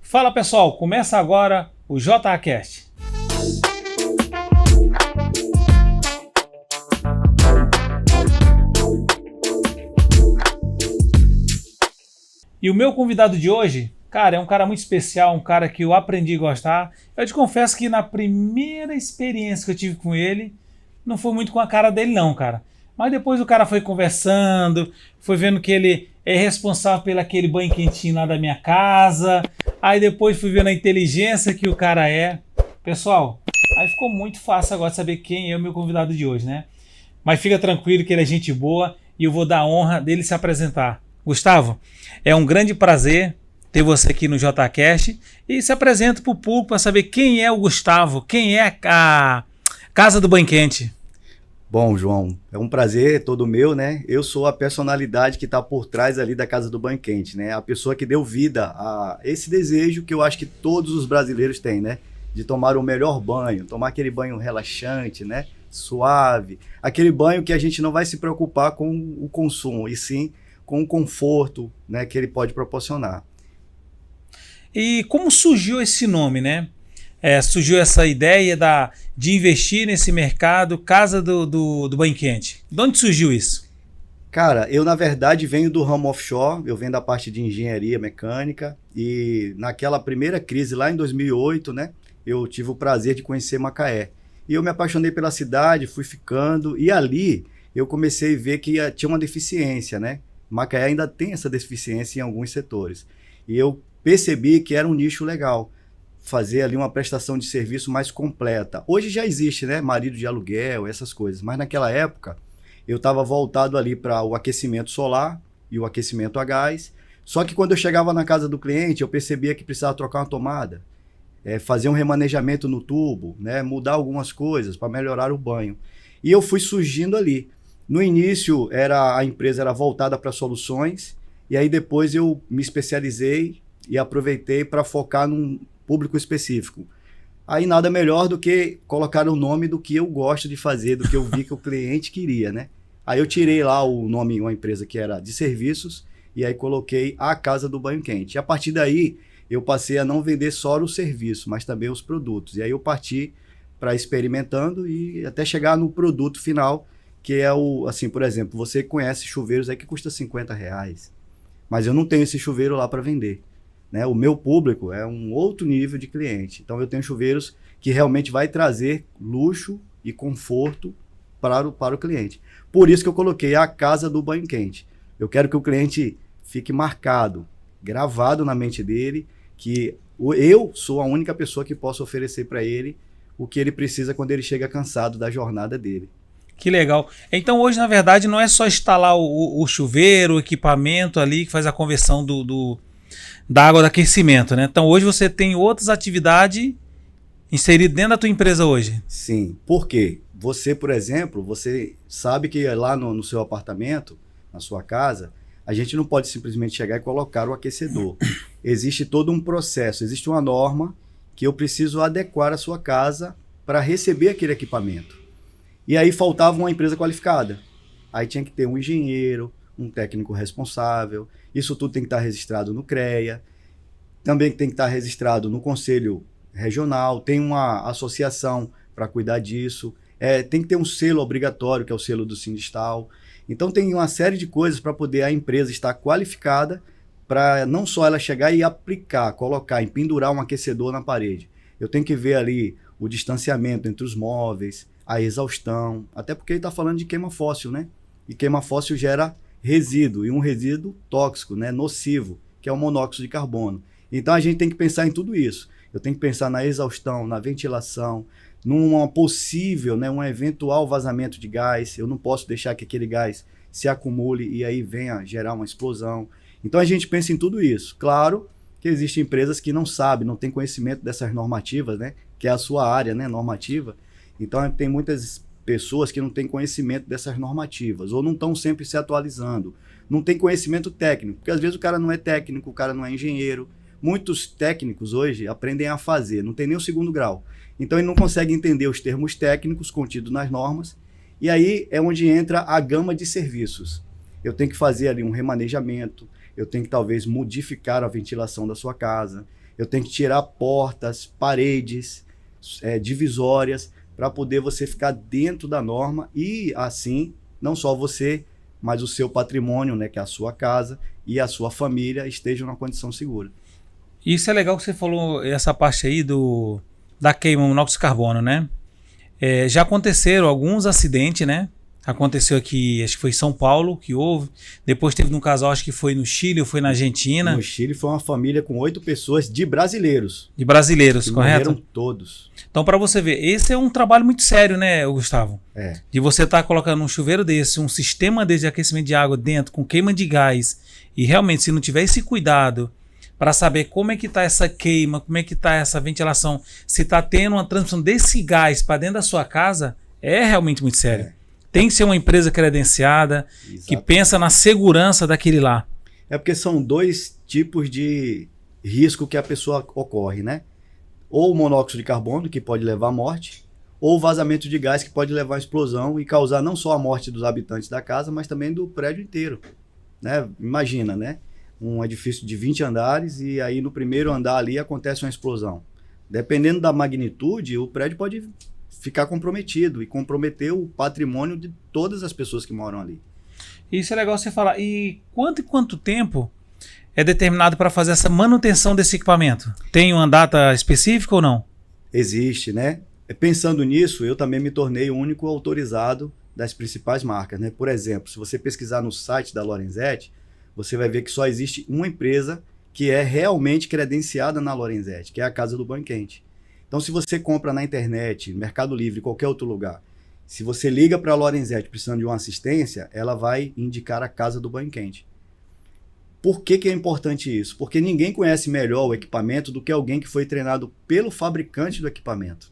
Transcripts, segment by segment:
Fala pessoal, começa agora o JAcast. E o meu convidado de hoje, cara, é um cara muito especial, um cara que eu aprendi a gostar. Eu te confesso que na primeira experiência que eu tive com ele, não foi muito com a cara dele não, cara. Mas depois o cara foi conversando, foi vendo que ele é responsável pelo aquele banho quentinho lá da minha casa. Aí depois fui vendo a inteligência que o cara é. Pessoal, aí ficou muito fácil agora de saber quem é o meu convidado de hoje, né? Mas fica tranquilo que ele é gente boa e eu vou dar a honra dele se apresentar. Gustavo, é um grande prazer ter você aqui no JAcast e se apresenta para o público para saber quem é o Gustavo, quem é a Casa do Banho Quente. Bom, João, é um prazer todo meu, né? Eu sou a personalidade que está por trás ali da Casa do Banho Quente, né? A pessoa que deu vida a esse desejo que eu acho que todos os brasileiros têm, né? De tomar o melhor banho, tomar aquele banho relaxante, né? Suave, aquele banho que a gente não vai se preocupar com o consumo, e sim com o conforto, né, que ele pode proporcionar. E como surgiu esse nome, né? Surgiu essa ideia de investir nesse mercado, Casa do Banho Quente. De onde surgiu isso? Cara, eu na verdade venho do ramo offshore, eu venho da parte de engenharia mecânica e naquela primeira crise lá em 2008, né, eu tive o prazer de conhecer Macaé. E eu me apaixonei pela cidade, fui ficando e ali eu comecei a ver que tinha uma deficiência, né? Macaé ainda tem essa deficiência em alguns setores. E eu percebi que era um nicho legal, fazer ali uma prestação de serviço mais completa. Hoje já existe, né? Marido de aluguel, essas coisas. Mas naquela época, eu estava voltado ali para o aquecimento solar e o aquecimento a gás. Só que quando eu chegava na casa do cliente, eu percebia que precisava trocar uma tomada, fazer um remanejamento no tubo, né? Mudar algumas coisas para melhorar o banho. E eu fui surgindo ali. No início, a empresa era voltada para soluções, e aí depois eu me especializei e aproveitei para focar num público específico. Aí nada melhor do que colocar o nome do que eu gosto de fazer, do que eu vi que o cliente queria, né? Aí eu tirei lá o nome, uma empresa que era de serviços, e aí coloquei a Casa do Banho Quente. E a partir daí, eu passei a não vender só o serviço, mas também os produtos. E aí eu parti para experimentando e até chegar no produto final, que é assim, por exemplo, você conhece chuveiros aí que custa R$50, mas eu não tenho esse chuveiro lá para vender, né? O meu público é um outro nível de cliente, então eu tenho chuveiros que realmente vai trazer luxo e conforto para o cliente. Por isso que eu coloquei a Casa do Banho Quente. Eu quero que o cliente fique marcado, gravado na mente dele, que eu sou a única pessoa que posso oferecer para ele o que ele precisa quando ele chega cansado da jornada dele. Que legal. Então hoje, na verdade, não é só instalar o chuveiro, o equipamento ali que faz a conversão da água do aquecimento, né? Então hoje você tem outras atividades inseridas dentro da tua empresa hoje. Sim, por quê? Você, por exemplo, você sabe que lá no seu apartamento, na sua casa, a gente não pode simplesmente chegar e colocar o aquecedor. Existe todo um processo, existe uma norma que eu preciso adequar a sua casa para receber aquele equipamento. E aí faltava uma empresa qualificada. Aí tinha que ter um engenheiro, um técnico responsável. Isso tudo tem que estar registrado no CREA. Também tem que estar registrado no Conselho Regional. Tem uma associação para cuidar disso. Tem que ter um selo obrigatório, que é o selo do Sindistal. Então tem uma série de coisas para poder a empresa estar qualificada para não só ela chegar e aplicar, colocar, pendurar um aquecedor na parede. Eu tenho que ver ali o distanciamento entre os móveis, a exaustão, até porque ele está falando de queima fóssil, né? E queima fóssil gera resíduo, e um resíduo tóxico, né? Nocivo, que é o monóxido de carbono. Então a gente tem que pensar em tudo isso. Eu tenho que pensar na exaustão, na ventilação, numa possível, né, um eventual vazamento de gás. Eu não posso deixar que aquele gás se acumule e aí venha gerar uma explosão. Então a gente pensa em tudo isso. Claro que existem empresas que não sabem, não têm conhecimento dessas normativas, né? Que é a sua área, né, normativa. Então tem muitas pessoas que não têm conhecimento dessas normativas, ou não estão sempre se atualizando, não tem conhecimento técnico, porque às vezes o cara não é técnico, o cara não é engenheiro. Muitos técnicos hoje aprendem a fazer, não tem nem o segundo grau. Então ele não consegue entender os termos técnicos contidos nas normas, e aí é onde entra a gama de serviços. Eu tenho que fazer ali um remanejamento, eu tenho que talvez modificar a ventilação da sua casa, eu tenho que tirar portas, paredes, divisórias, para poder você ficar dentro da norma e assim, não só você, mas o seu patrimônio, né, que é a sua casa e a sua família estejam numa condição segura. Isso é legal que você falou, essa parte aí da queima monóxido de carbono, né? Já aconteceram alguns acidentes, né? Aconteceu aqui, acho que foi em São Paulo que houve. Depois teve um casal, acho que foi no Chile ou foi na Argentina. No Chile foi uma família com 8 pessoas de brasileiros. De brasileiros, que correto? Morreram todos. Então, para você ver, esse é um trabalho muito sério, né, Gustavo? É. De você estar colocando um chuveiro desse, um sistema desse de aquecimento de água dentro, com queima de gás, e realmente, se não tiver esse cuidado para saber como é que está essa queima, como é que está essa ventilação, se está tendo uma transmissão desse gás para dentro da sua casa, é realmente muito sério. Tem que ser uma empresa credenciada, que pensa na segurança daquele lá. É porque são 2 tipos de risco que a pessoa ocorre, né? Ou o monóxido de carbono, que pode levar à morte, ou o vazamento de gás, que pode levar à explosão e causar não só a morte dos habitantes da casa, mas também do prédio inteiro. Né? Imagina, né? Um edifício de 20 andares e aí no primeiro andar ali acontece uma explosão. Dependendo da magnitude, o prédio pode ficar comprometido e comprometer o patrimônio de todas as pessoas que moram ali. Isso é legal você falar. E quanto tempo é determinado para fazer essa manutenção desse equipamento? Tem uma data específica ou não? Existe, né? Pensando nisso, eu também me tornei o único autorizado das principais marcas, né? Por exemplo, se você pesquisar no site da Lorenzetti, você vai ver que só existe uma empresa que é realmente credenciada na Lorenzetti, que é a Casa do Banho Quente. Então, se você compra na internet, Mercado Livre, qualquer outro lugar, se você liga para a Lorenzetti precisando de uma assistência, ela vai indicar a Casa do Banho Quente. Por que é importante isso? Porque ninguém conhece melhor o equipamento do que alguém que foi treinado pelo fabricante do equipamento.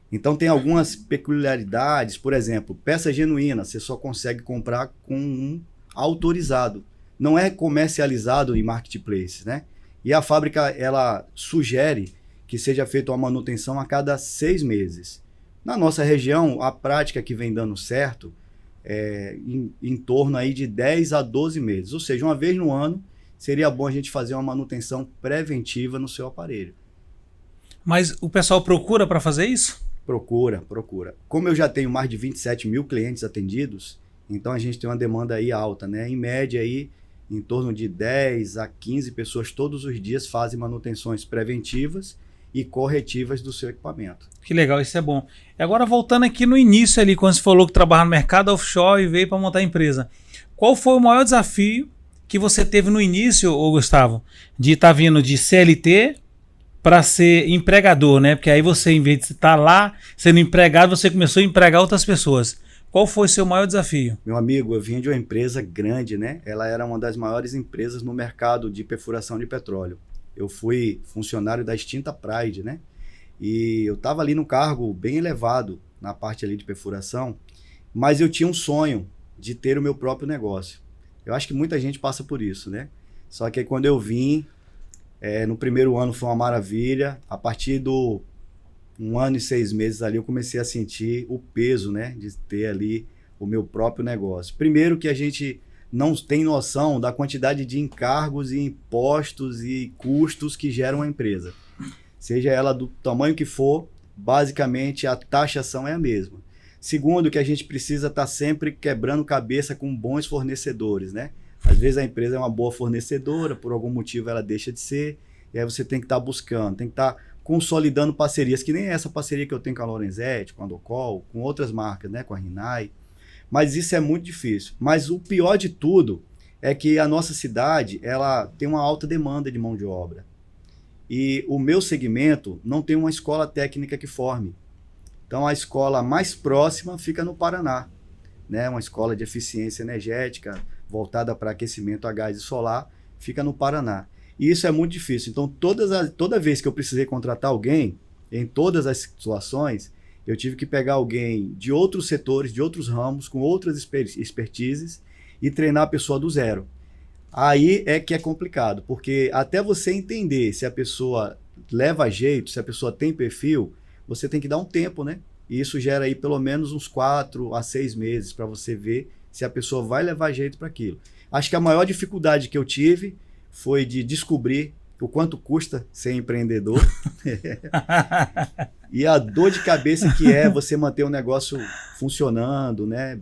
Então, tem algumas peculiaridades, por exemplo, peça genuína, você só consegue comprar com um autorizado. Não é comercializado em marketplace, né? E a fábrica, ela sugere que seja feita uma manutenção a cada 6 meses. Na nossa região, a prática que vem dando certo é em torno aí de 10 a 12 meses. Ou seja, uma vez no ano, seria bom a gente fazer uma manutenção preventiva no seu aparelho. Mas o pessoal procura para fazer isso? Procura. Como eu já tenho mais de 27 mil clientes atendidos, então a gente tem uma demanda aí alta, né? Em média aí, em torno de 10 a 15 pessoas todos os dias fazem manutenções preventivas e corretivas do seu equipamento. Que legal, isso é bom. E agora voltando aqui no início ali, quando você falou que trabalhava no mercado offshore e veio para montar a empresa. Qual foi o maior desafio que você teve no início, ô Gustavo, de estar vindo de CLT para ser empregador, né? Porque aí você, em vez de estar lá sendo empregado, você começou a empregar outras pessoas. Qual foi o seu maior desafio? Meu amigo, eu vim de uma empresa grande, né? Ela era uma das maiores empresas no mercado de perfuração de petróleo. Eu fui funcionário da extinta Pride, né? E eu estava ali num cargo bem elevado na parte ali de perfuração, mas eu tinha um sonho de ter o meu próprio negócio. Eu acho que muita gente passa por isso, né? Só que aí quando eu vim, no primeiro ano foi uma maravilha. A partir do 1 ano e 6 meses ali eu comecei a sentir o peso, né? De ter ali o meu próprio negócio. Primeiro que a gente não tem noção da quantidade de encargos e impostos e custos que geram a empresa. Seja ela do tamanho que for, basicamente a taxação é a mesma. Segundo, que a gente precisa estar sempre quebrando cabeça com bons fornecedores, né? Às vezes a empresa é uma boa fornecedora, por algum motivo ela deixa de ser, e aí você tem que estar buscando, tem que estar consolidando parcerias, que nem essa parceria que eu tenho com a Lorenzetti, com a Docol, com outras marcas, né? Com a Rinnai. Mas isso é muito difícil. Mas o pior de tudo é que a nossa cidade, ela tem uma alta demanda de mão de obra. E o meu segmento não tem uma escola técnica que forme. Então a escola mais próxima fica no Paraná, né? Uma escola de eficiência energética voltada para aquecimento a gás e solar, fica no Paraná. E isso é muito difícil. Então toda vez que eu precisei contratar alguém, em todas as situações, eu tive que pegar alguém de outros setores, de outros ramos, com outras expertises e treinar a pessoa do zero. Aí é que é complicado, porque até você entender se a pessoa leva jeito, se a pessoa tem perfil, você tem que dar um tempo, né? E isso gera aí pelo menos uns 4 a 6 meses para você ver se a pessoa vai levar jeito para aquilo. Acho que a maior dificuldade que eu tive foi de descobrir o quanto custa ser empreendedor e a dor de cabeça que é você manter o negócio funcionando, né?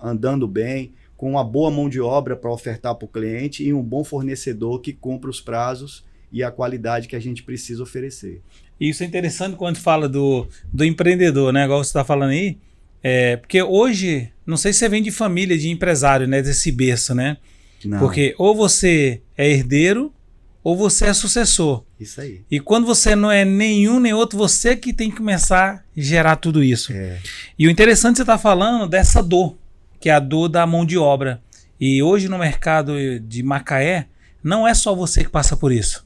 Andando bem, com uma boa mão de obra para ofertar para o cliente e um bom fornecedor que cumpra os prazos e a qualidade que a gente precisa oferecer. Isso é interessante quando fala do empreendedor, né? Igual você está falando aí. Porque hoje, não sei se você vem de família, de empresário, né? Desse berço, né? Não. Porque ou você é herdeiro ou você é sucessor. Isso aí. E quando você não é nenhum nem outro, você que tem que começar a gerar tudo isso. E o interessante você estar falando dessa dor, que é a dor da mão de obra. E hoje no mercado de Macaé, não é só você que passa por isso.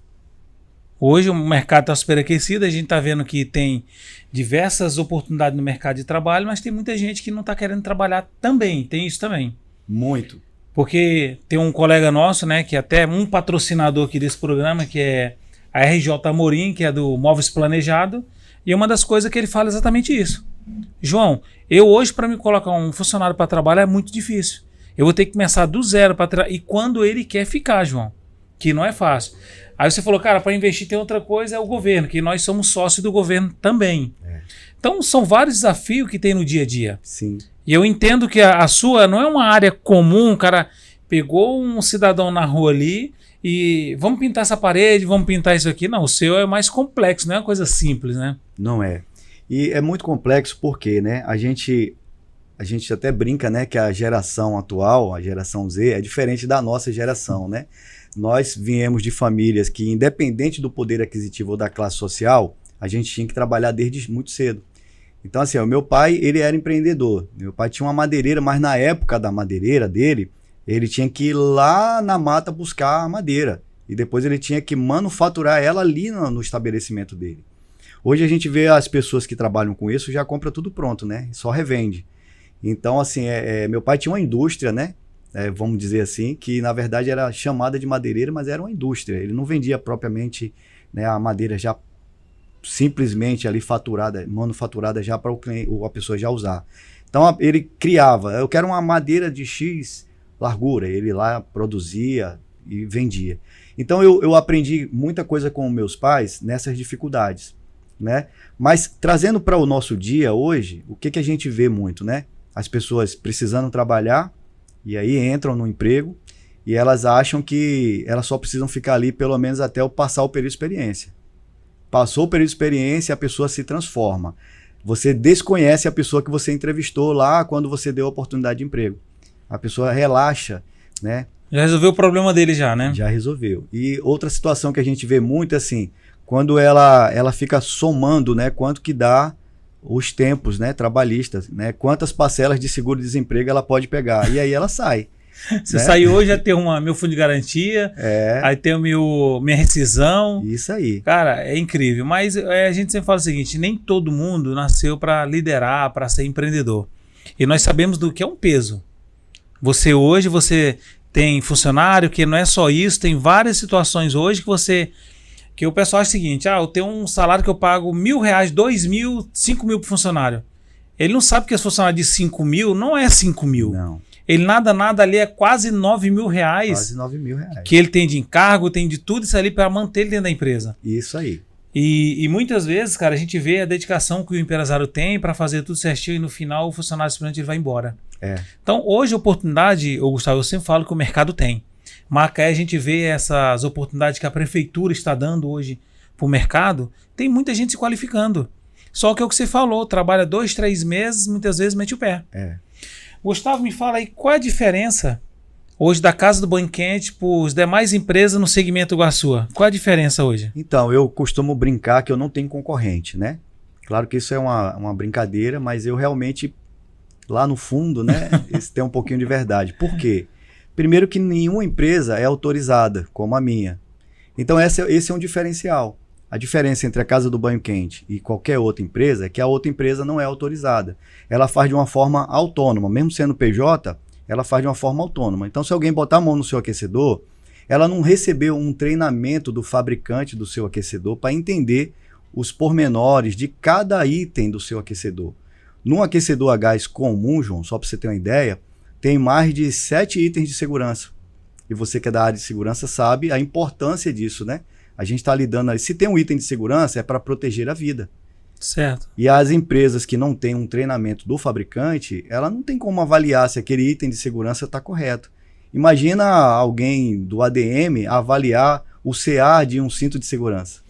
Hoje o mercado está superaquecido, a gente está vendo que tem diversas oportunidades no mercado de trabalho, mas tem muita gente que não está querendo trabalhar também, tem isso também. Muito. Porque tem um colega nosso, né, que é até um patrocinador aqui desse programa, que é a RJ Amorim, que é do Móveis Planejado, e uma das coisas que ele fala é exatamente isso. João, eu hoje para me colocar um funcionário para trabalhar é muito difícil. Eu vou ter que começar do zero para e quando ele quer ficar, João, que não é fácil. Aí você falou, cara, para investir tem outra coisa, é o governo, que nós somos sócios do governo também. Então são vários desafios que tem no dia a dia. Sim. E eu entendo que a sua não é uma área comum, o cara pegou um cidadão na rua ali e vamos pintar essa parede, vamos pintar isso aqui. Não, o seu é mais complexo, não é uma coisa simples, né? Não é. E é muito complexo porque, né, a gente até brinca, né, que a geração atual, a geração Z, é diferente da nossa geração, né? Nós viemos de famílias que, independente do poder aquisitivo ou da classe social, a gente tinha que trabalhar desde muito cedo. Então, assim, o meu pai, ele era empreendedor. Meu pai tinha uma madeireira, mas na época da madeireira dele, ele tinha que ir lá na mata buscar a madeira. E depois ele tinha que manufaturar ela ali no estabelecimento dele. Hoje a gente vê as pessoas que trabalham com isso, já compra tudo pronto, né? Só revende. Então, assim, meu pai tinha uma indústria, né? Vamos dizer assim, que na verdade era chamada de madeireira, mas era uma indústria. Ele não vendia propriamente, né, a madeira já simplesmente ali manufaturada já para a pessoa já usar. Então ele criava, eu quero uma madeira de X largura, ele lá produzia e vendia. Então eu aprendi muita coisa com meus pais nessas dificuldades, né? Mas trazendo para o nosso dia hoje, o que a gente vê muito, né? As pessoas precisando trabalhar, e aí entram no emprego e elas acham que elas só precisam ficar ali pelo menos até passar o período de experiência. Passou o período de experiência, a pessoa se transforma. Você desconhece a pessoa que você entrevistou lá quando você deu a oportunidade de emprego. A pessoa relaxa, né? Já resolveu o problema dele já, né? Já resolveu. E outra situação que a gente vê muito é assim, quando ela fica somando, né, quanto que dá os tempos, né, trabalhistas, né, quantas parcelas de seguro-desemprego ela pode pegar, e aí ela sai. Você né? saiu hoje, já tem meu fundo de garantia, aí tem minha rescisão. Isso aí. Cara, é incrível, mas a gente sempre fala o seguinte, nem todo mundo nasceu para liderar, para ser empreendedor. E nós sabemos do que é um peso. Você tem funcionário, que não é só isso, tem várias situações hoje que o pessoal acha o seguinte, eu tenho um salário que eu pago R$1.000, 2.000, 5.000 pro funcionário. Ele não sabe que esse funcionário de 5.000 não é 5.000. Não. Ele nada ali é quase R$9.000. Quase R$9.000. Que ele tem de encargo, tem de tudo isso ali para manter ele dentro da empresa. Isso aí. E muitas vezes, cara, a gente vê a dedicação que o empresário tem para fazer tudo certinho e no final o funcionário simplesmente ele vai embora. Então, hoje a oportunidade, Gustavo, eu sempre falo que o mercado tem. Macaé, a gente vê essas oportunidades que a prefeitura está dando hoje para o mercado, tem muita gente se qualificando. Só que é o que você falou, trabalha 2, 3 meses, muitas vezes mete o pé. Gustavo, me fala aí, qual é a diferença hoje da Casa do Banho Quente para as demais empresas no segmento igual a sua? Qual é a diferença hoje? Então, eu costumo brincar que eu não tenho concorrente, né? Claro que isso é uma brincadeira, mas eu realmente, lá no fundo, né, isso tem um pouquinho de verdade. Por quê? Primeiro que nenhuma empresa é autorizada, como a minha. Então esse é um diferencial. A diferença entre a Casa do Banho Quente e qualquer outra empresa é que a outra empresa não é autorizada. Ela faz de uma forma autônoma, mesmo sendo PJ, ela faz de uma forma autônoma. Então se alguém botar a mão no seu aquecedor, ela não recebeu um treinamento do fabricante do seu aquecedor para entender os pormenores de cada item do seu aquecedor. Num aquecedor a gás comum, João, só para você ter uma ideia, tem mais de 7 itens de segurança. E você que é da área de segurança sabe a importância disso, né? A gente está lidando ali. Se tem um item de segurança, é para proteger a vida. Certo. E as empresas que não têm um treinamento do fabricante, ela não tem como avaliar se aquele item de segurança está correto. Imagina alguém do ADM avaliar o CA de um cinto de segurança.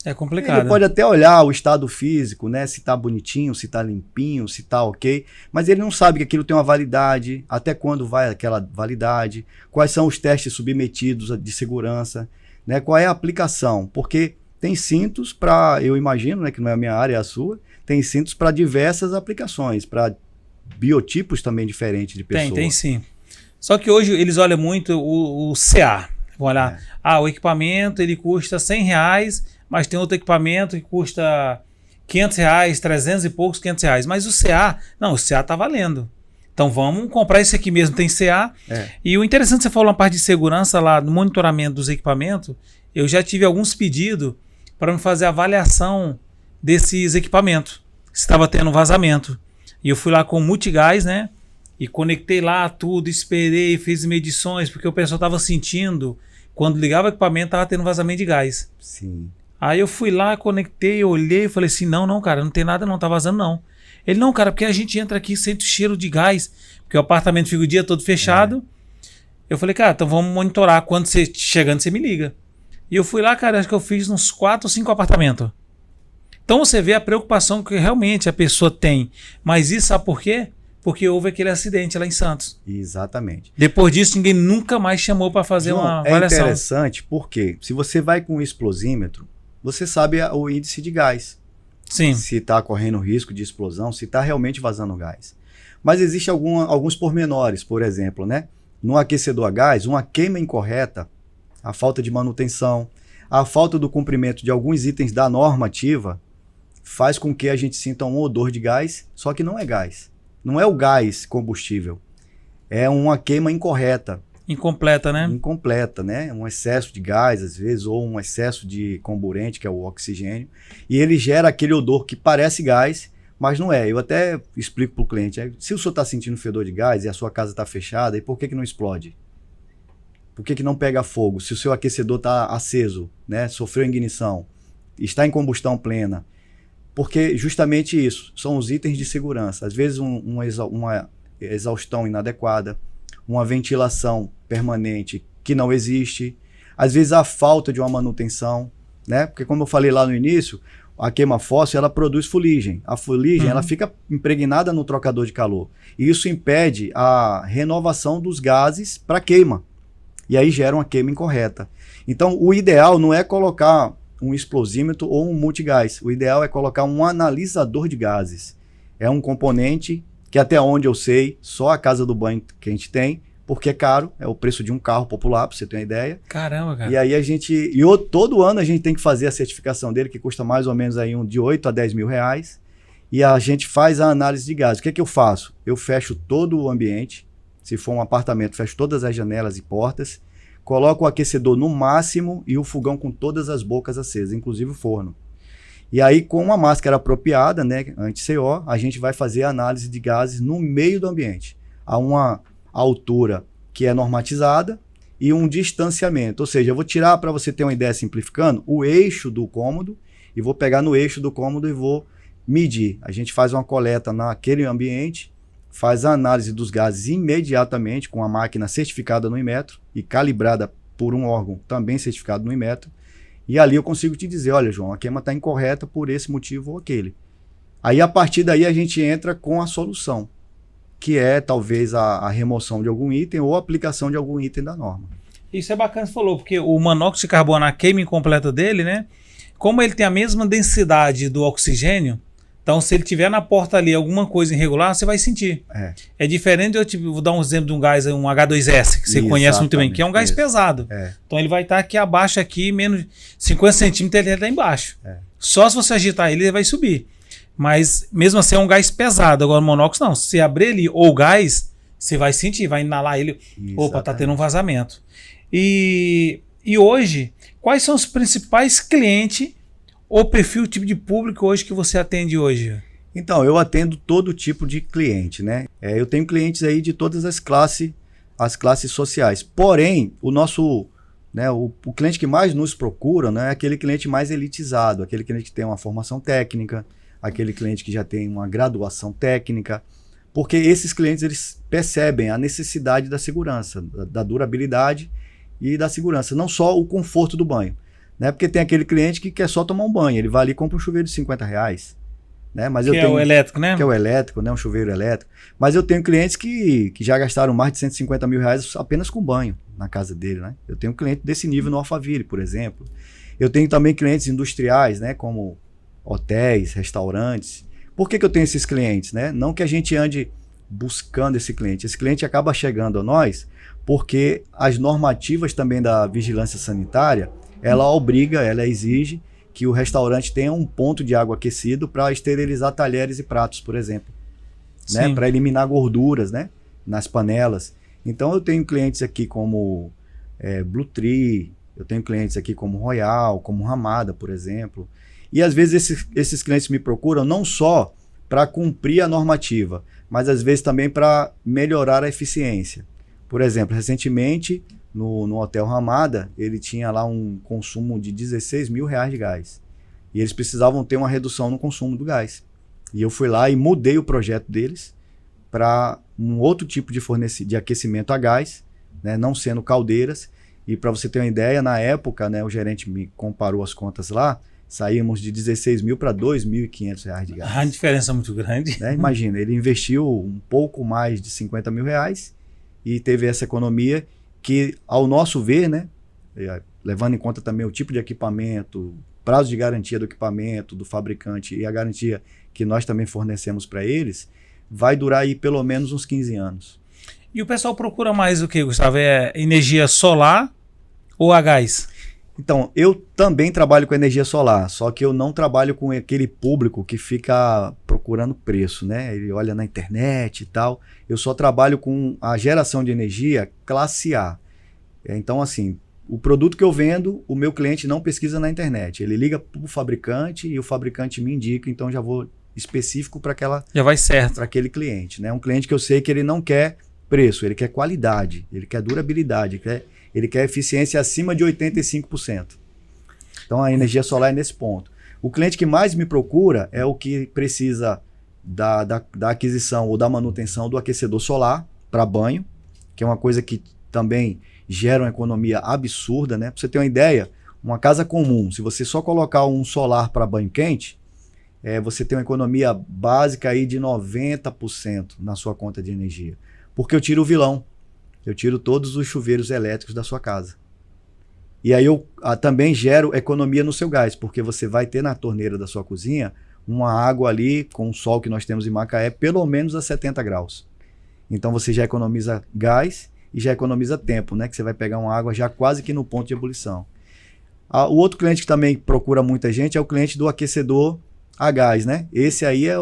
É complicado. Ele pode até olhar o estado físico, né? Se está bonitinho, se está limpinho, se está ok, mas ele não sabe que aquilo tem uma validade, até quando vai aquela validade, quais são os testes submetidos de segurança, né? Qual é a aplicação, porque tem cintos para, eu imagino, né, que não é a minha área, é a sua, tem cintos para diversas aplicações, para biotipos também diferentes de pessoas. Tem sim. Só que hoje eles olham muito o CA. Vão olhar, o equipamento ele custa R$100, mas tem outro equipamento que custa R$500, 300 e poucos, R$500. Mas o CA, não, o CA tá valendo. Então vamos comprar esse aqui mesmo, tem CA. E o interessante, você falou na parte de segurança lá, no monitoramento dos equipamentos, eu já tive alguns pedidos para me fazer a avaliação desses equipamentos, se estava tendo vazamento. E eu fui lá com o multigás, né? E conectei lá tudo, esperei, fiz medições, porque o pessoal estava sentindo, quando ligava o equipamento, estava tendo vazamento de gás. Sim. Aí eu fui lá, conectei, olhei e falei assim, não, cara, não tem nada não, tá vazando não. Ele, não, cara, porque a gente entra aqui e sente o cheiro de gás, porque o apartamento fica o dia todo fechado. Eu falei, cara, então vamos monitorar, quando você chegando, você me liga. E eu fui lá, cara, acho que eu fiz uns 4 ou 5 apartamentos. Então você vê a preocupação que realmente a pessoa tem. Mas isso sabe por quê? Porque houve aquele acidente lá em Santos. Exatamente. Depois disso, ninguém nunca mais chamou para fazer uma avaliação. É interessante porque se você vai com um explosímetro, você sabe o índice de gás. Sim. Se está correndo risco de explosão, se está realmente vazando gás. Mas existem alguns pormenores, por exemplo, né? No aquecedor a gás, uma queima incorreta, a falta de manutenção, a falta do cumprimento de alguns itens da normativa, faz com que a gente sinta um odor de gás, só que não é gás. Não é o gás combustível, é uma queima incorreta. Incompleta, né? Incompleta, né? Um excesso de gás, às vezes, ou um excesso de comburente, que é o oxigênio, e ele gera aquele odor que parece gás, mas não é. Eu até explico para o cliente, se o senhor está sentindo fedor de gás e a sua casa está fechada, e por que não explode? Por que não pega fogo? Se o seu aquecedor está aceso, né? Sofreu ignição, está em combustão plena, porque justamente isso, são os itens de segurança. Às vezes uma exaustão inadequada, uma ventilação permanente que não existe, às vezes a falta de uma manutenção, né? Porque como eu falei lá no início, a queima fóssil ela produz fuligem. A fuligem ela fica impregnada no trocador de calor. E isso impede a renovação dos gases para queima. E aí gera uma queima incorreta. Então o ideal não é colocar um explosímetro ou um multigás. O ideal é colocar um analisador de gases. É um componente que até onde eu sei, só a casa do banho que a gente tem, porque é caro, é o preço de um carro popular, para você ter uma ideia. Caramba, cara. E aí todo ano a gente tem que fazer a certificação dele, que custa mais ou menos aí de 8 a 10 mil reais, e a gente faz a análise de gases. O que é que eu faço? Eu fecho todo o ambiente, se for um apartamento, fecho todas as janelas e portas, coloco o aquecedor no máximo e o fogão com todas as bocas acesas, inclusive o forno. E aí, com uma máscara apropriada, né, anti-CO, a gente vai fazer a análise de gases no meio do ambiente, a uma altura que é normatizada e um distanciamento. Ou seja, eu vou tirar, para você ter uma ideia simplificando, o eixo do cômodo e vou pegar no eixo do cômodo e vou medir. A gente faz uma coleta naquele ambiente, faz a análise dos gases imediatamente com a máquina certificada no Inmetro e calibrada por um órgão também certificado no Inmetro. E ali eu consigo te dizer, olha, João, a queima está incorreta por esse motivo ou aquele. Aí, a partir daí, a gente entra com a solução, que é, talvez, a remoção de algum item ou a aplicação de algum item da norma. Isso é bacana que você falou, porque o monóxido de carbono, a queima incompleta dele, né? Como ele tem a mesma densidade do oxigênio, então se ele tiver na porta ali alguma coisa irregular, você vai sentir. É diferente, vou dar um exemplo de um gás, um H2S, que você conhece muito bem, que é um gás pesado. Então ele vai estar aqui abaixo, aqui, menos 50 centímetros, ele está embaixo. Só se você agitar ele vai subir. Mas mesmo assim é um gás pesado. Agora o monóxido não, se abrir ele ou o gás, você vai sentir, vai inalar ele. Exatamente. Opa, tá tendo um vazamento. E hoje, quais são os principais clientes ou perfil, tipo de público hoje que você atende hoje? Então, eu atendo todo tipo de cliente, né? Eu tenho clientes aí de todas as classes sociais. Porém, o nosso né? O cliente que mais nos procura, né, é aquele cliente mais elitizado, aquele cliente que tem uma formação técnica, aquele cliente que já tem uma graduação técnica, porque esses clientes eles percebem a necessidade da segurança, da durabilidade e da segurança, não só o conforto do banho, né? Porque tem aquele cliente que quer só tomar um banho, ele vai ali e compra um chuveiro de R$ 50, né? Mas Que é o elétrico, né? Que é o elétrico, né? Um chuveiro elétrico. Mas eu tenho clientes que já gastaram mais de R$ 150 mil apenas com banho na casa dele, né? Eu tenho um cliente desse nível no Alphaville, por exemplo. Eu tenho também clientes industriais, né? Como hotéis, restaurantes. Por que eu tenho esses clientes, né? Não que a gente ande buscando esse cliente acaba chegando a nós porque as normativas também da vigilância sanitária, ela obriga, ela exige que o restaurante tenha um ponto de água aquecido para esterilizar talheres e pratos, por exemplo, né? Para eliminar gorduras, né? Nas panelas. Então eu tenho clientes aqui como Blue Tree, eu tenho clientes aqui como Royal, como Ramada, por exemplo. E às vezes esses clientes me procuram não só para cumprir a normativa, mas às vezes também para melhorar a eficiência. Por exemplo, recentemente no Hotel Ramada, ele tinha lá um consumo de R$ 16 mil de gás. E eles precisavam ter uma redução no consumo do gás. E eu fui lá e mudei o projeto deles para um outro tipo de aquecimento a gás, né, não sendo caldeiras. E para você ter uma ideia, na época, né, o gerente me comparou as contas lá, saímos de 16 mil para R$ 2.500 de gás. A diferença é muito grande. Né? Imagina, ele investiu um pouco mais de R$ 50 mil e teve essa economia que, ao nosso ver, né, levando em conta também o tipo de equipamento, prazo de garantia do equipamento, do fabricante e a garantia que nós também fornecemos para eles, vai durar aí pelo menos uns 15 anos. E o pessoal procura mais o que, Gustavo? É energia solar ou a gás? Então, eu também trabalho com energia solar, só que eu não trabalho com aquele público que fica procurando preço, né? Ele olha na internet e tal. Eu só trabalho com a geração de energia classe A. Então, assim, o produto que eu vendo, o meu cliente não pesquisa na internet. Ele liga para o fabricante e o fabricante me indica, então já vou específico para já vai certo para aquele cliente, né? Um cliente que eu sei que ele não quer preço, ele quer qualidade, ele quer durabilidade, ele quer eficiência acima de 85%. Então a energia solar é nesse ponto. O cliente que mais me procura é o que precisa da aquisição ou da manutenção do aquecedor solar para banho, que é uma coisa que também gera uma economia absurda, né? Para você ter uma ideia, uma casa comum, se você só colocar um solar para banho quente, você tem uma economia básica aí de 90% na sua conta de energia. Porque eu tiro o vilão. Eu tiro todos os chuveiros elétricos da sua casa. E aí eu também gero economia no seu gás, porque você vai ter na torneira da sua cozinha uma água ali com o sol que nós temos em Macaé, pelo menos a 70 graus. Então você já economiza gás e já economiza tempo, né? Que você vai pegar uma água já quase que no ponto de ebulição. O outro cliente que também procura muita gente é o cliente do aquecedor a gás, né? Esse aí é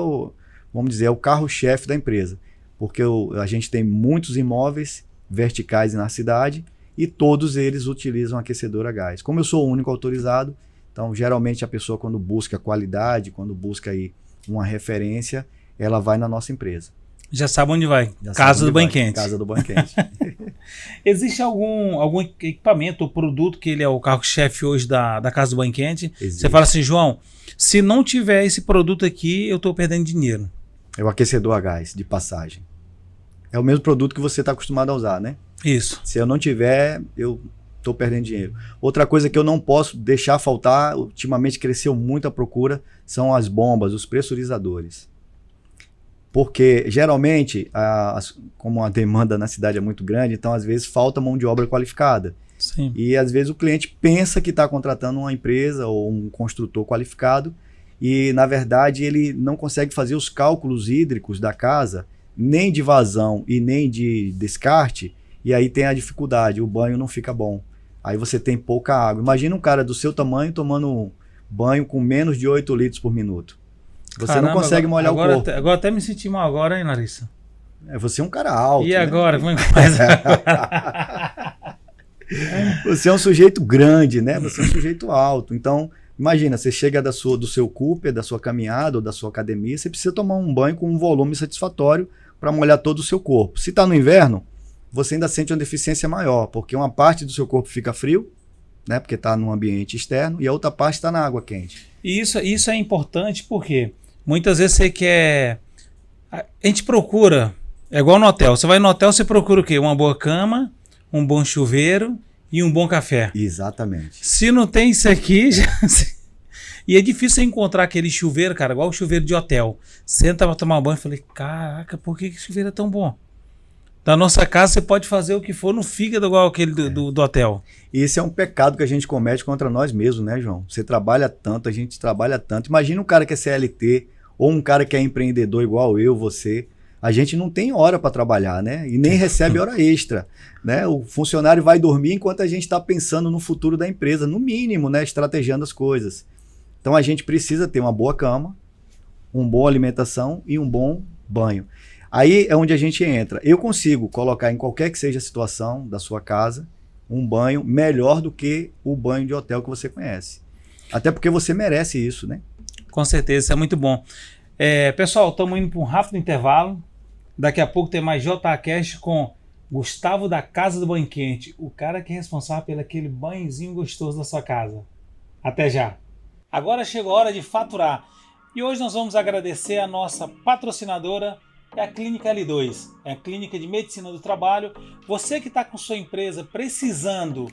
vamos dizer, é o carro-chefe da empresa. Porque a gente tem muitos imóveis verticais na cidade e todos eles utilizam aquecedor a gás. Como eu sou o único autorizado, então geralmente a pessoa quando busca qualidade, quando busca aí uma referência, ela vai na nossa empresa. Já sabe onde vai. Casa do Banho Quente. Casa do Banho Quente. Existe algum equipamento ou produto que ele é o carro-chefe hoje da Casa do Banho Quente? Existe. Você fala assim, João, se não tiver esse produto aqui, eu estou perdendo dinheiro. É o aquecedor a gás, de passagem. É o mesmo produto que você está acostumado a usar, né? Isso. Se eu não tiver, eu estou perdendo dinheiro. Outra coisa que eu não posso deixar faltar, ultimamente cresceu muito a procura, são as bombas, os pressurizadores. Porque, geralmente, como a demanda na cidade é muito grande, então, às vezes, falta mão de obra qualificada. Sim. E, às vezes, o cliente pensa que está contratando uma empresa ou um construtor qualificado e, na verdade, ele não consegue fazer os cálculos hídricos da casa, nem de vazão e nem de descarte, e aí tem a dificuldade, o banho não fica bom. Aí você tem pouca água. Imagina um cara do seu tamanho tomando banho com menos de 8 litros por minuto. Você Caramba, não consegue molhar o corpo. Agora até me senti mal agora, hein, Larissa? Você é um cara alto. E né? agora? Como é que faz? Você é um sujeito grande, né? Você é um sujeito alto. Então, imagina, você chega do seu Cooper, da sua caminhada ou da sua academia, você precisa tomar um banho com um volume satisfatório para molhar todo o seu corpo. Se está no inverno, você ainda sente uma deficiência maior, porque uma parte do seu corpo fica frio né? Porque está num ambiente externo, e a outra parte está na água quente. E isso é importante porque muitas vezes você quer... A gente procura, é igual no hotel. Você vai no hotel, você procura o quê? Uma boa cama, um bom chuveiro e um bom café. Exatamente. Se não tem isso aqui... E é difícil você encontrar aquele chuveiro, cara, igual o chuveiro de hotel. Senta pra tomar banho e falei, caraca, por que esse chuveiro é tão bom? Na nossa casa você pode fazer o que for no fígado igual aquele do hotel. E esse é um pecado que a gente comete contra nós mesmos, né, João? Você trabalha tanto, a gente trabalha tanto. Imagina um cara que é CLT ou um cara que é empreendedor igual eu, você. A gente não tem hora para trabalhar, né? E nem recebe hora extra, né? O funcionário vai dormir enquanto a gente está pensando no futuro da empresa, no mínimo, né? Estrategiando as coisas. Então a gente precisa ter uma boa cama, uma boa alimentação e um bom banho. Aí é onde a gente entra. Eu consigo colocar em qualquer que seja a situação da sua casa um banho melhor do que o banho de hotel que você conhece. Até porque você merece isso, né? Com certeza, isso é muito bom. Pessoal, estamos indo para um rápido intervalo. Daqui a pouco tem mais JCast com Gustavo da Casa do Banho Quente, o cara que é responsável pelo aquele banhozinho gostoso da sua casa. Até já! Agora chegou a hora de faturar. E hoje nós vamos agradecer a nossa patrocinadora, é a Clínica L2. É a Clínica de Medicina do Trabalho. Você que está com sua empresa precisando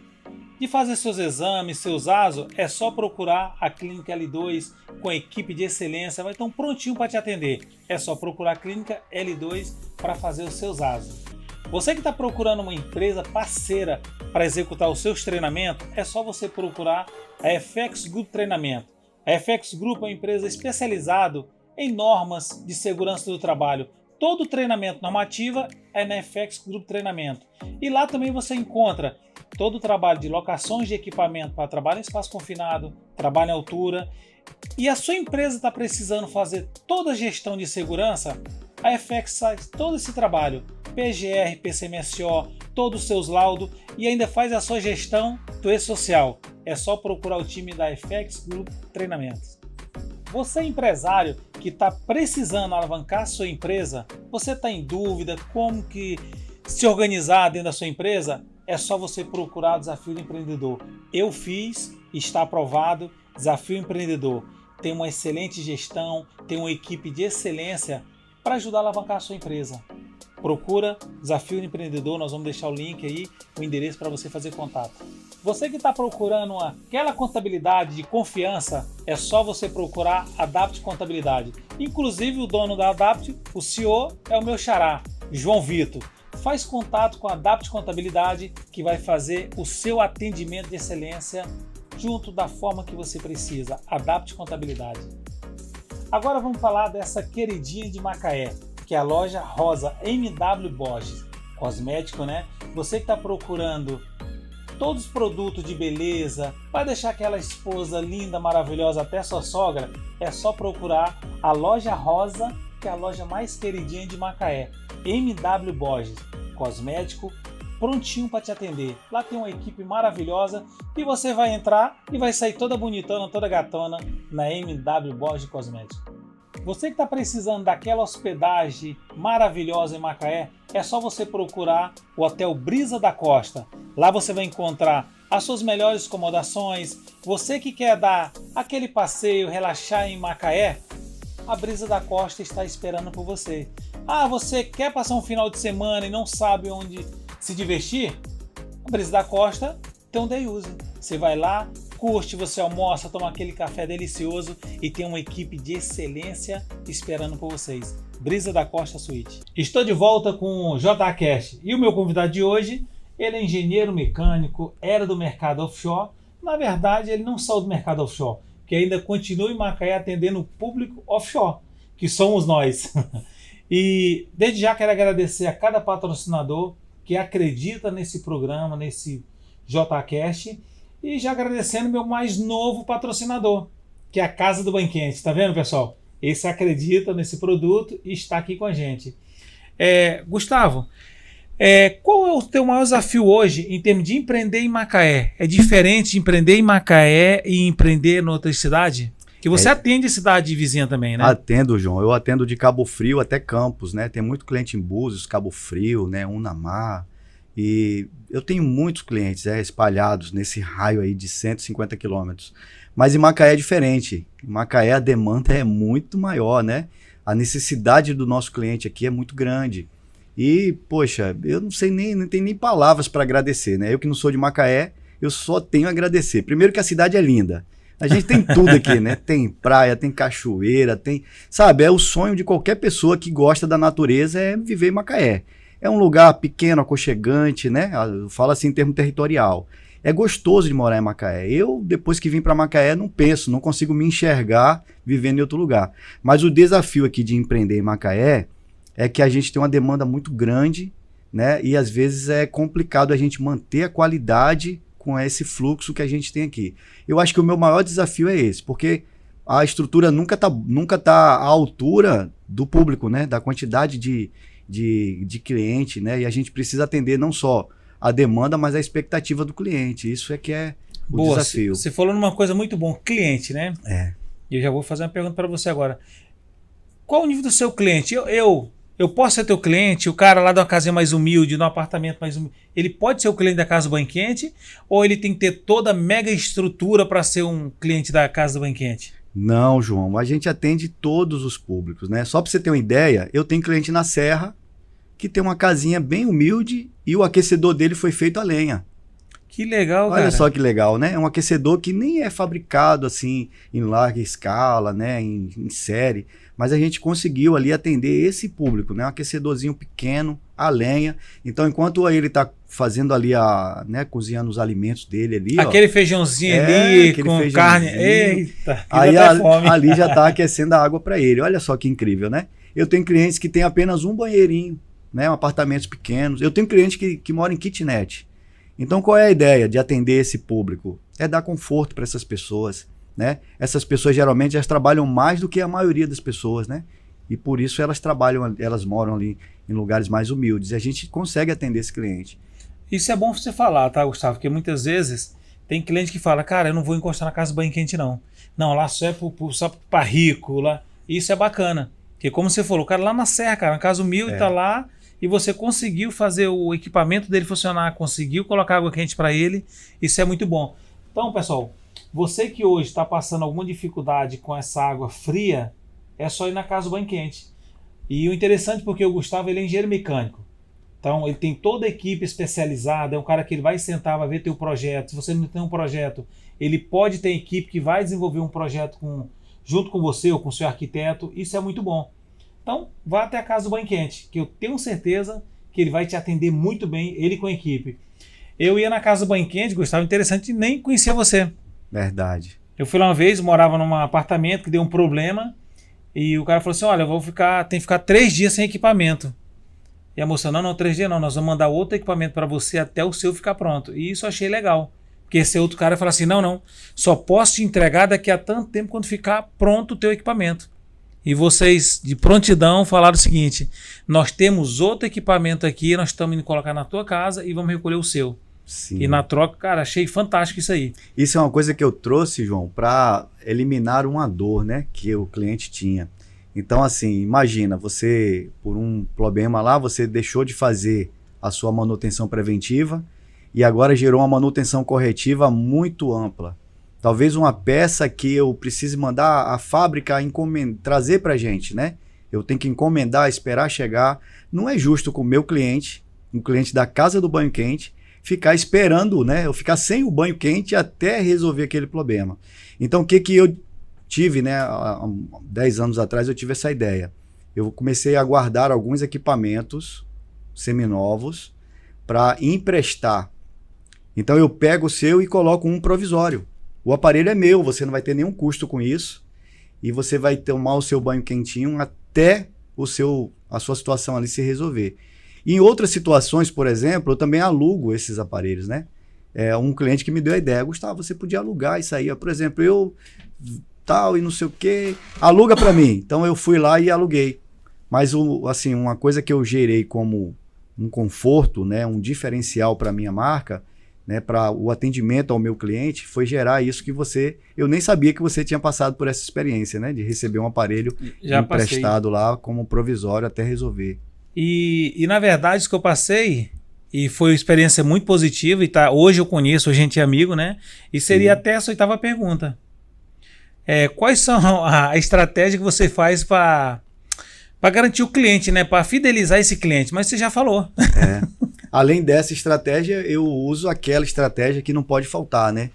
de fazer seus exames, seus ASO, é só procurar a Clínica L2 com a equipe de excelência. Vai estar prontinho para te atender. É só procurar a Clínica L2 para fazer os seus ASO. Você que está procurando uma empresa parceira para executar os seus treinamentos, é só você procurar a FX Group Treinamento. A FX Group é uma empresa especializada em normas de segurança do trabalho. Todo treinamento normativo é na FX Group Treinamento. E lá também você encontra todo o trabalho de locações de equipamento para trabalho em espaço confinado, trabalho em altura. E a sua empresa está precisando fazer toda a gestão de segurança, a FX faz todo esse trabalho. PGR, PCMSO, todos os seus laudos e ainda faz a sua gestão do e-social. É só procurar o time da FX Group Treinamentos. Você empresário que está precisando alavancar a sua empresa, você está em dúvida como que se organizar dentro da sua empresa, é só você procurar o Desafio do Empreendedor. Eu fiz, está aprovado, Desafio Empreendedor. Tem uma excelente gestão, tem uma equipe de excelência para ajudar a alavancar a sua empresa. Procura Desafio Empreendedor, nós vamos deixar o link aí, o endereço para você fazer contato. Você que está procurando aquela contabilidade de confiança, é só você procurar Adapt Contabilidade. Inclusive o dono da Adapt, o CEO, é o meu xará, João Vitor. Faz contato com a Adapt Contabilidade que vai fazer o seu atendimento de excelência junto da forma que você precisa. Adapt Contabilidade. Agora vamos falar dessa queridinha de Macaé, que é a loja Rosa MW Borges, cosmético, né? Você que está procurando todos os produtos de beleza, vai deixar aquela esposa linda, maravilhosa até sua sogra, é só procurar a loja Rosa, que é a loja mais queridinha de Macaé. MW Borges, cosmético, prontinho para te atender. Lá tem uma equipe maravilhosa e você vai entrar e vai sair toda bonitona, toda gatona na MW Borges Cosmético. Você que está precisando daquela hospedagem maravilhosa em Macaé, é só você procurar o Hotel Brisa da Costa. Lá você vai encontrar as suas melhores acomodações. Você que quer dar aquele passeio, relaxar em Macaé, a Brisa da Costa está esperando por você. Ah, você quer passar um final de semana e não sabe onde se divertir? A Brisa da Costa tem um day use. Você vai lá, curte, você almoça, toma aquele café delicioso e tem uma equipe de excelência esperando por vocês. Brisa da Costa Suíte. Estou de volta com o JCast e o meu convidado de hoje, ele é engenheiro mecânico, era do mercado offshore. Na verdade, ele não saiu do mercado offshore, que ainda continua em Macaé atendendo o público offshore, que somos nós. E desde já quero agradecer a cada patrocinador que acredita nesse programa, nesse JCast. E já agradecendo meu mais novo patrocinador, que é a Casa do Banho Quente. Tá vendo, pessoal? Esse acredita nesse produto e está aqui com a gente. Gustavo, qual é o teu maior desafio hoje em termos de empreender em Macaé? É diferente de empreender em Macaé e empreender em outra cidade? Que você atende cidade vizinha também, né? Atendo, João. Eu atendo de Cabo Frio até Campos, né? Tem muito cliente em Búzios, Cabo Frio, né? Unamar. E eu tenho muitos clientes espalhados nesse raio aí de 150 quilômetros. Mas em Macaé é diferente. Em Macaé a demanda é muito maior, né? A necessidade do nosso cliente aqui é muito grande. E, poxa, eu não sei não tenho nem palavras para agradecer, né? Eu que não sou de Macaé, eu só tenho a agradecer. Primeiro que a cidade é linda. A gente tem tudo aqui, né? Tem praia, tem cachoeira, tem... Sabe, é o sonho de qualquer pessoa que gosta da natureza é viver em Macaé. É um lugar pequeno, aconchegante, né? Eu falo assim em termo territorial. É gostoso de morar em Macaé. Eu, depois que vim para Macaé, não penso, não consigo me enxergar vivendo em outro lugar. Mas o desafio aqui de empreender em Macaé é que a gente tem uma demanda muito grande, né? E às vezes é complicado a gente manter a qualidade com esse fluxo que a gente tem aqui. Eu acho que o meu maior desafio é esse, porque a estrutura nunca tá à altura do público, né? Da quantidade de cliente, né? E a gente precisa atender não só a demanda, mas a expectativa do cliente. Isso é que é o desafio. Você falou numa coisa muito bom, cliente, né? É. E eu já vou fazer uma pergunta para você agora. Qual o nível do seu cliente? Eu posso ser teu cliente, o cara lá de uma casinha mais humilde, de um apartamento mais humilde, ele pode ser o cliente da Casa do Banho Quente ou ele tem que ter toda a mega estrutura para ser um cliente da Casa do Banho Quente? Não, João, a gente atende todos os públicos, né? Só para você ter uma ideia, eu tenho cliente na Serra que tem uma casinha bem humilde e o aquecedor dele foi feito a lenha. Que legal, cara. Olha só que legal, né? É um aquecedor que nem é fabricado assim em larga escala, né? Em série. Mas a gente conseguiu ali atender esse público, né? Um aquecedorzinho pequeno, a lenha. Então, enquanto ele está fazendo ali né? Cozinhando os alimentos dele ali, aquele feijãozinho ali com feijãozinho. Carne. Eita, aí ali já está aquecendo a água para ele. Olha só que incrível, né? Eu tenho clientes que têm apenas um banheirinho, né? Apartamentos pequenos. Eu tenho cliente que mora em kitnet. Então, qual é a ideia de atender esse público? É dar conforto para essas pessoas, né? Essas pessoas geralmente elas trabalham mais do que a maioria das pessoas, né? E por isso elas moram ali em lugares mais humildes. E a gente consegue atender esse cliente. Isso é bom você falar, tá, Gustavo? Porque muitas vezes tem cliente que fala, cara, eu não vou encostar na Casa do Banho Quente, não. Não, lá só é só para rico, lá. Isso é bacana. Porque como você falou, o cara lá na Serra, cara, na casa humilde, tá lá, e você conseguiu fazer o equipamento dele funcionar, conseguiu colocar água quente para ele, isso é muito bom. Então, pessoal, você que hoje está passando alguma dificuldade com essa água fria, é só ir na Casa do Banho Quente. E o interessante porque o Gustavo ele é engenheiro mecânico. Então, ele tem toda a equipe especializada, é um cara que ele vai sentar, vai ver teu projeto. Se você não tem um projeto, ele pode ter equipe que vai desenvolver um projeto junto com você ou com o seu arquiteto. Isso é muito bom. Então, vá até a Casa do Banho Quente, que eu tenho certeza que ele vai te atender muito bem, ele com a equipe. Eu ia na Casa do Banho Quente, Gustavo, interessante, nem conhecia você. Verdade. Eu fui lá uma vez, morava num apartamento que deu um problema, e o cara falou assim, olha, tem que ficar 3 dias sem equipamento. E a moça, não, 3 dias não, nós vamos mandar outro equipamento para você até o seu ficar pronto. E isso eu achei legal. Porque esse outro cara fala assim, não, só posso te entregar daqui a tanto tempo quando ficar pronto o teu equipamento. E vocês, de prontidão, falaram o seguinte, nós temos outro equipamento aqui, nós estamos indo colocar na tua casa e vamos recolher o seu. Sim. E na troca, cara, achei fantástico isso aí. Isso é uma coisa que eu trouxe, João, para eliminar uma dor, né, que o cliente tinha. Então, assim, imagina, você, por um problema lá, você deixou de fazer a sua manutenção preventiva e agora gerou uma manutenção corretiva muito ampla. Talvez uma peça que eu precise mandar a fábrica trazer para a gente, né? Eu tenho que encomendar, esperar chegar. Não é justo com o meu cliente, um cliente da Casa do Banho Quente, ficar esperando, né? Eu ficar sem o banho quente até resolver aquele problema. Então, o que eu tive, né? Há 10 anos atrás eu tive essa ideia. Eu comecei a guardar alguns equipamentos seminovos para emprestar. Então, eu pego o seu e coloco um provisório. O aparelho é meu, você não vai ter nenhum custo com isso e você vai tomar o seu banho quentinho até a sua situação ali se resolver. E em outras situações, por exemplo, eu também alugo esses aparelhos, né? Um cliente que me deu a ideia, Gustavo, você podia alugar isso aí, por exemplo, eu tal e não sei o que, aluga para mim. Então eu fui lá e aluguei. Mas assim, uma coisa que eu gerei como um conforto, né, um diferencial para minha marca, né, para o atendimento ao meu cliente, foi gerar isso que eu nem sabia que você tinha passado por essa experiência, né, de receber um aparelho emprestado lá como provisório até resolver. E na verdade, isso que eu passei E foi uma experiência muito positiva. E tá, hoje eu conheço, a gente é amigo, né? E seria até essa oitava pergunta. Quais são a estratégia que você faz para garantir o cliente, né? Para fidelizar esse cliente? Mas você já falou. Além dessa estratégia, eu uso aquela estratégia que não pode faltar, né?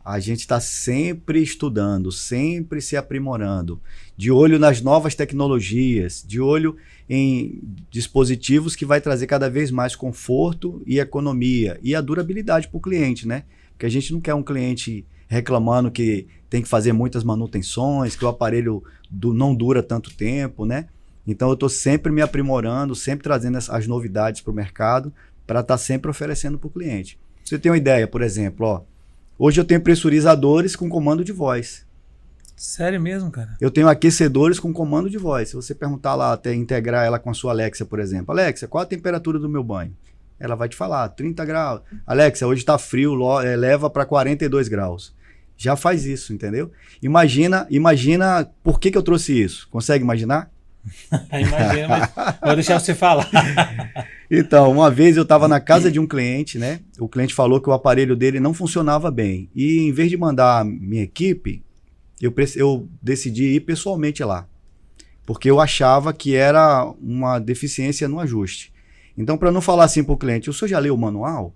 A gente está sempre estudando, sempre se aprimorando, de olho nas novas tecnologias, de olho em dispositivos que vai trazer cada vez mais conforto e economia e a durabilidade para o cliente, né? Porque a gente não quer um cliente reclamando que tem que fazer muitas manutenções, que o aparelho não dura tanto tempo, né? Então eu estou sempre me aprimorando, sempre trazendo as novidades para o mercado para estar sempre oferecendo para o cliente. Você tem uma ideia, por exemplo, ó, hoje eu tenho pressurizadores com comando de voz. Sério mesmo, cara? Eu tenho aquecedores com comando de voz. Se você perguntar lá, até integrar ela com a sua Alexa, por exemplo. Alexa, qual a temperatura do meu banho? Ela vai te falar, 30 graus. Alexa, hoje está frio, leva para 42 graus. Já faz isso, entendeu? Imagina por que eu trouxe isso. Consegue imaginar? Imagina, mas vou deixar você falar. Então, uma vez eu estava na casa de um cliente, né? O cliente falou que o aparelho dele não funcionava bem. E em vez de mandar a minha equipe, eu decidi ir pessoalmente lá. Porque eu achava que era uma deficiência no ajuste. Então, para não falar assim para o cliente, o senhor já leu o manual?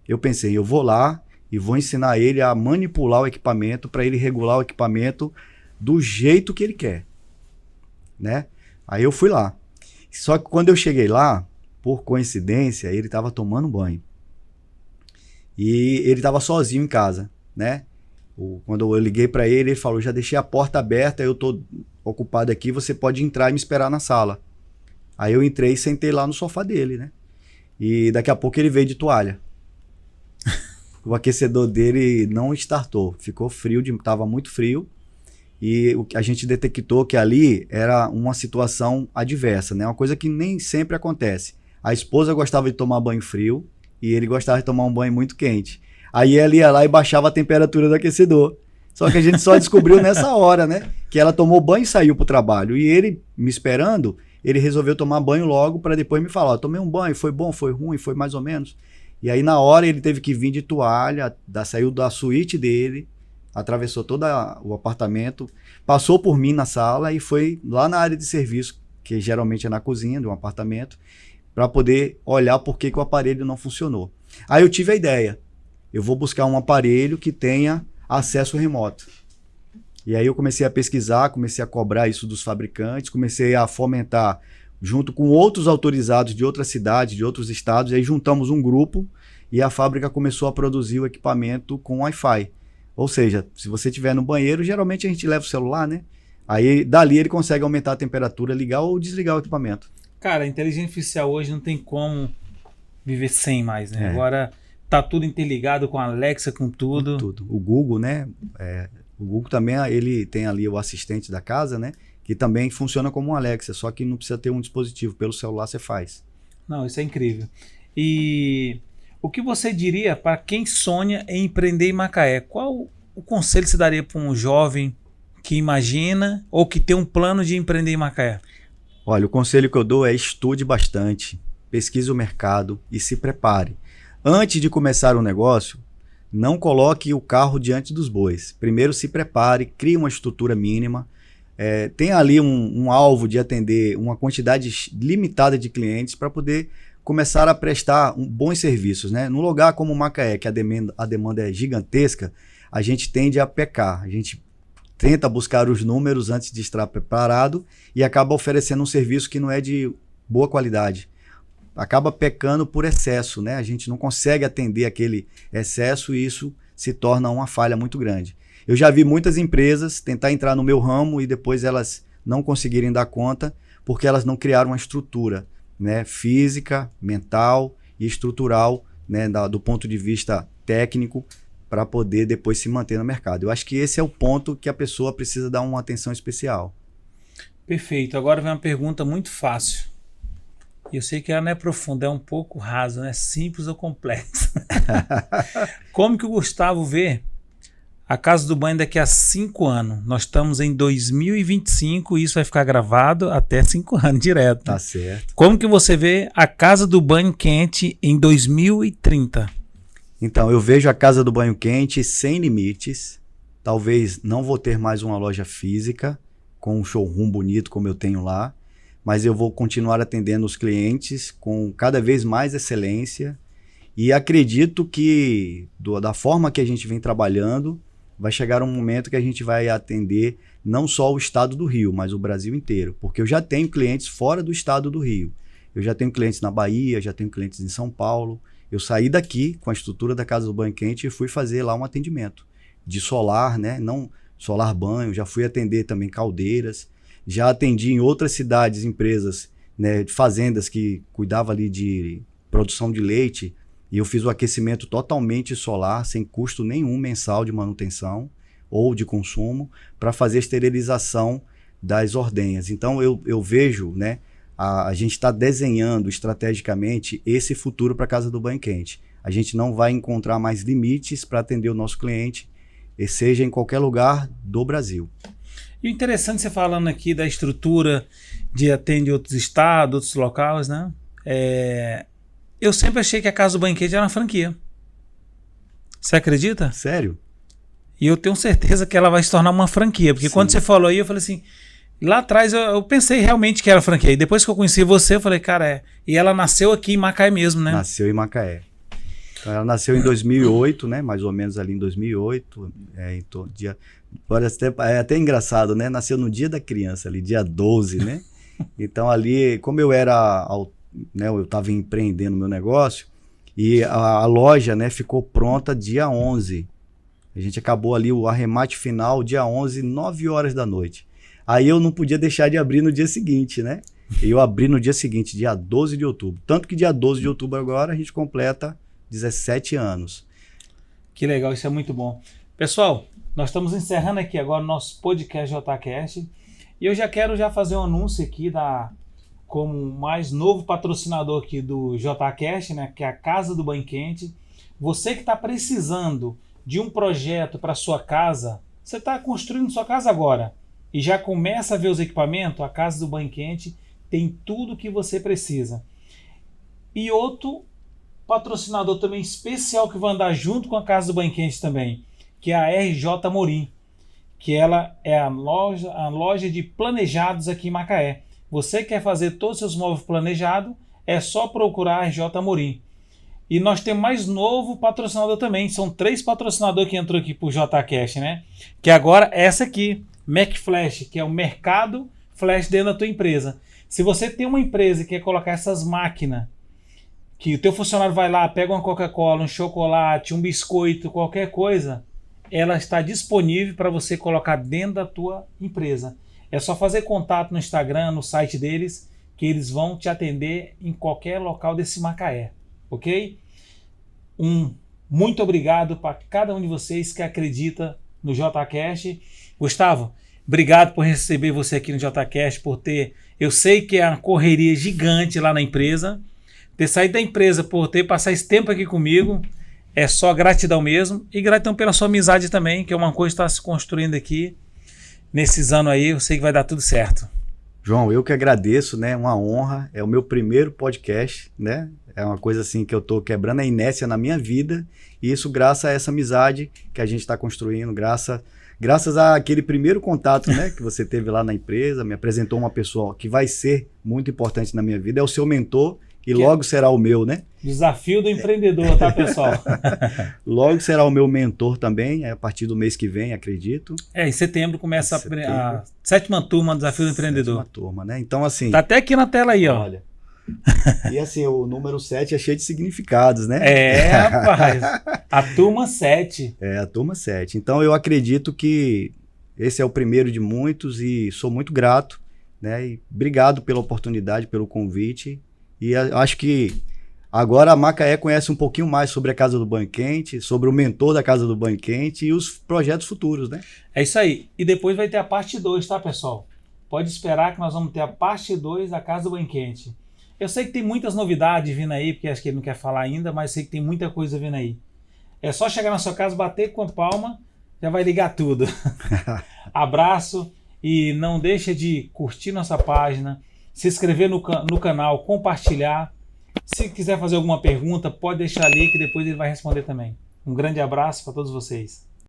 Eu pensei, eu vou lá e vou ensinar ele a manipular o equipamento para ele regular o equipamento do jeito que ele quer, né? Aí eu fui lá. Só que quando eu cheguei lá, por coincidência, ele estava tomando banho. E ele estava sozinho em casa, né? Quando eu liguei para ele, ele falou, já deixei a porta aberta, eu estou ocupado aqui, você pode entrar e me esperar na sala. Aí eu entrei e sentei lá no sofá dele, né? E daqui a pouco ele veio de toalha. O aquecedor dele não startou, ficou frio, estava muito frio. E a gente detectou que ali era uma situação adversa, né? Uma coisa que nem sempre acontece. A esposa gostava de tomar banho frio e ele gostava de tomar um banho muito quente. Aí ele ia lá e baixava a temperatura do aquecedor. Só que a gente só descobriu nessa hora, né? Que ela tomou banho e saiu pro trabalho. E ele, me esperando, ele resolveu tomar banho logo para depois me falar, tomei um banho, foi bom, foi ruim, foi mais ou menos. E aí na hora ele teve que vir de toalha, saiu da suíte dele, atravessou todo o apartamento, passou por mim na sala e foi lá na área de serviço, que geralmente é na cozinha de um apartamento, para poder olhar por que o aparelho não funcionou. Aí eu tive a ideia, eu vou buscar um aparelho que tenha acesso remoto. E aí eu comecei a pesquisar, comecei a cobrar isso dos fabricantes, comecei a fomentar junto com outros autorizados de outras cidades, de outros estados, e aí juntamos um grupo e a fábrica começou a produzir o equipamento com Wi-Fi. Ou seja, se você estiver no banheiro, geralmente a gente leva o celular, né? Aí dali ele consegue aumentar a temperatura, ligar ou desligar o equipamento. Cara, a inteligência artificial hoje não tem como viver sem mais, né? Agora tá tudo interligado com a Alexa, com tudo. Tudo. O Google, né? O Google também, ele tem ali o assistente da casa, né? Que também funciona como um Alexa, só que não precisa ter um dispositivo. Pelo celular você faz. Não, isso é incrível. E o que você diria para quem sonha em empreender em Macaé? Qual o conselho que você daria para um jovem que imagina ou que tem um plano de empreender em Macaé? Olha, o conselho que eu dou é estude bastante, pesquise o mercado e se prepare. Antes de começar um negócio, não coloque o carro diante dos bois. Primeiro se prepare, crie uma estrutura mínima, tenha ali um alvo de atender uma quantidade limitada de clientes para poder começar a prestar bons serviços, né? Num lugar como Macaé, que a demanda é gigantesca, a gente tende a pecar. A gente tenta buscar os números antes de estar preparado e acaba oferecendo um serviço que não é de boa qualidade. Acaba pecando por excesso, né? A gente não consegue atender aquele excesso e isso se torna uma falha muito grande. Eu já vi muitas empresas tentar entrar no meu ramo e depois elas não conseguirem dar conta porque elas não criaram uma estrutura, né, física, mental e estrutural, né, do ponto de vista técnico para poder depois se manter no mercado. Eu acho que esse é o ponto que a pessoa precisa dar uma atenção especial. Perfeito. Agora vem uma pergunta muito fácil. Eu sei que ela não é profunda, é um pouco rasa, né? Simples ou complexa. Como que o Gustavo vê a casa do banho daqui a 5 anos. Nós estamos em 2025 e isso vai ficar gravado até 5 anos direto. Tá certo. Como que você vê a casa do banho quente em 2030? Então, eu vejo a casa do banho quente sem limites. Talvez não vou ter mais uma loja física com um showroom bonito como eu tenho lá, mas eu vou continuar atendendo os clientes com cada vez mais excelência e acredito que da forma que a gente vem trabalhando, vai chegar um momento que a gente vai atender não só o estado do Rio, mas o Brasil inteiro, porque eu já tenho clientes fora do estado do Rio. Eu já tenho clientes na Bahia, já tenho clientes em São Paulo. Eu saí daqui com a estrutura da Casa do Banho Quente e fui fazer lá um atendimento de solar, né? Não solar banho, já fui atender também caldeiras, já atendi em outras cidades, empresas, né, de fazendas que cuidavam ali de produção de leite, e eu fiz o aquecimento totalmente solar, sem custo nenhum mensal de manutenção ou de consumo, para fazer a esterilização das ordenhas. Então eu vejo, né, a gente está desenhando estrategicamente esse futuro para a Casa do Banho Quente. A gente não vai encontrar mais limites para atender o nosso cliente, e seja em qualquer lugar do Brasil. E o interessante você falando aqui da estrutura de atender outros estados, outros locais, né? Eu sempre achei que a Casa do Banho Quente era uma franquia. Você acredita? Sério? E eu tenho certeza que ela vai se tornar uma franquia, porque quando você falou aí, eu falei assim, lá atrás eu pensei realmente que era franquia. E depois que eu conheci você, eu falei, cara, E ela nasceu aqui em Macaé mesmo, né? Nasceu em Macaé. Então, ela nasceu em 2008, né? Mais ou menos ali em 2008. É até engraçado, né? Nasceu no dia da criança, ali, dia 12, né? Então ali, como eu era, né, eu estava empreendendo meu negócio, e a loja, né, ficou pronta dia 11. A gente acabou ali o arremate final dia 11, 9 horas da noite. Aí eu não podia deixar de abrir no dia seguinte, né? E eu abri no dia seguinte, dia 12 de outubro. Tanto que dia 12 de outubro agora a gente completa 17 anos. Que legal, isso é muito bom. Pessoal, nós estamos encerrando aqui agora o nosso podcast JCast. E eu já quero fazer um anúncio aqui como mais novo patrocinador aqui do JCast, né, que é a Casa do Banho Quente. Você que está precisando de um projeto para sua casa, você está construindo sua casa agora e já começa a ver os equipamentos, a Casa do Banho Quente tem tudo que você precisa. E outro patrocinador também especial que vai andar junto com a Casa do Banho Quente também, que é a RJ Morim, que ela é a loja de planejados aqui em Macaé. Você quer fazer todos os seus móveis planejados, é só procurar a RJ Morim. E nós temos mais novo patrocinador também, são 3 patrocinadores que entrou aqui pro JCast, né? Que agora essa aqui, MacFlash, que é o mercado flash dentro da tua empresa. Se você tem uma empresa e quer colocar essas máquinas, que o teu funcionário vai lá, pega uma Coca-Cola, um chocolate, um biscoito, qualquer coisa, ela está disponível para você colocar dentro da tua empresa. É só fazer contato no Instagram, no site deles, que eles vão te atender em qualquer local desse Macaé, ok? Muito obrigado para cada um de vocês que acredita no JCast. Gustavo, obrigado por receber você aqui no JCast, eu sei que é uma correria gigante lá na empresa, ter saído da empresa por ter passado esse tempo aqui comigo, é só gratidão mesmo, e gratidão pela sua amizade também, que é uma coisa que está se construindo aqui nesses anos aí, eu sei que vai dar tudo certo. João, eu que agradeço, né? Uma honra, é o meu primeiro podcast, né? É uma coisa assim que eu tô quebrando a inércia na minha vida, e isso graças a essa amizade que a gente está construindo, graças àquele primeiro contato, né, que você teve lá na empresa, me apresentou uma pessoa que vai ser muito importante na minha vida, é o seu mentor, e logo será o meu, né? Desafio do empreendedor, tá, pessoal? Logo será o meu mentor também, a partir do mês que vem, acredito. Em setembro começa a 7ª turma do Desafio do Empreendedor. 7ª turma, né? Então, assim... Tá até aqui na tela aí, ó. Olha. E assim, o número 7 é cheio de significados, né? Rapaz. A turma 7. A turma 7. Então, eu acredito que esse é o primeiro de muitos e sou muito grato, né? E obrigado pela oportunidade, pelo convite. E acho que agora a Macaé conhece um pouquinho mais sobre a Casa do Banho Quente, sobre o mentor da Casa do Banho Quente e os projetos futuros, né? É isso aí. E depois vai ter a parte 2, tá, pessoal? Pode esperar que nós vamos ter a parte 2 da Casa do Banho Quente. Eu sei que tem muitas novidades vindo aí, porque acho que ele não quer falar ainda, mas sei que tem muita coisa vindo aí. É só chegar na sua casa, bater com a palma, já vai ligar tudo. Abraço e não deixa de curtir nossa página, se inscrever no canal, compartilhar. Se quiser fazer alguma pergunta, pode deixar ali que depois ele vai responder também. Um grande abraço para todos vocês.